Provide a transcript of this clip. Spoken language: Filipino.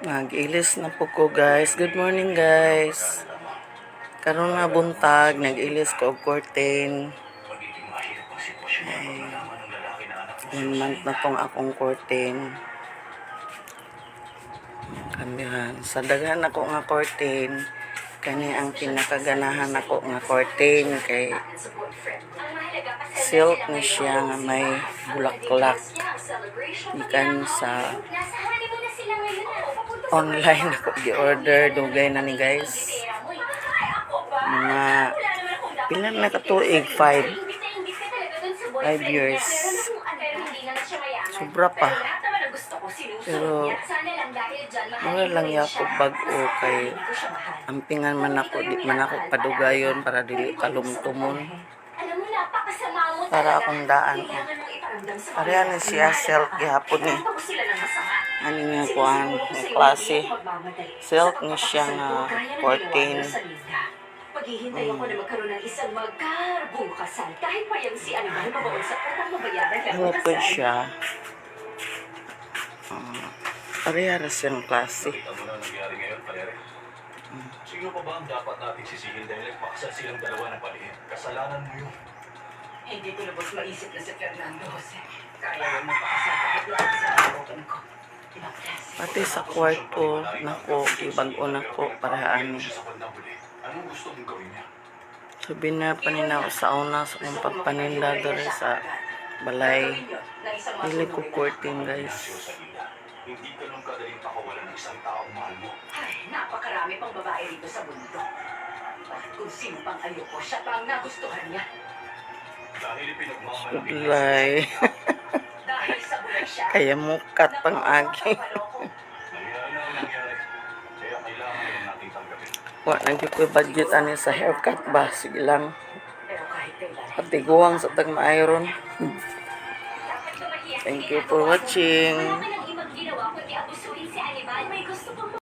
Nag-ilis na po ko guys. Good morning guys. Karon nga buntag, nag-ilis ko og curtain. Ay, 1 month na tong akong curtain. Kamihan. Sa daghan ako nga curtain, kani ang pinakaganahan ako nga curtain kay silk ni siya nga may bulaklak. Ikan sa online ako gi-order, dugay na ni guys. Mga pila na katuig, 5 years. Sobra pa. Pero mura lang yako bag-o kay ampingan man ako, di man ako padugayon para dili kalumtumon. Para akong daan. Pareha ni siya silk gihapon ni. Ano nga ko ang klase. Silk ni siya nga 14. Paghihintay ako na magkaroon ng isang magkarbong kasal. Kahit pa yung si Animal mabaon sa utang mabayaran lang Ano po siya? Pareha na siyang klase. Ano na nangyari ngayon, Palere? Sino pa ba ang dapat natin sisihin dahil nagpakasal silang dalawa ng palihin? Kasalanan mo yun. Hindi ko lubos maisip na si Fernando, Jose. Kaya yung magpakasal kahit lang sa open ko. Pati sa kwarto, nako, ibag-o nako, parehaan. Anong gusto mong gawin niya? Sabi na paninaw sa una sa kong pagpaninda dere sa balay. Pili ko curtain guys. Hindi ganun kadaling pakawalan ng isang taong mahal mo. Ay, napakarami pang babae rito sa bundok. At kung sino pang ayoko, siya pang nagustuhan niya. Dahil pinagmamalaki Bulay. Dahil sa bulay siya, Kaya mukat pang agi. nangyari na ang nangyari. Kaya kailangan lang natin tanggapin. Wa nang ko budget ani sa haircut ba, sige lang. pero kahit kailan, Pati guwang sa tag ma-iron. Thank you for watching. wala ka nang ibang ginawa kundi abusuin si Animal. May gusto pang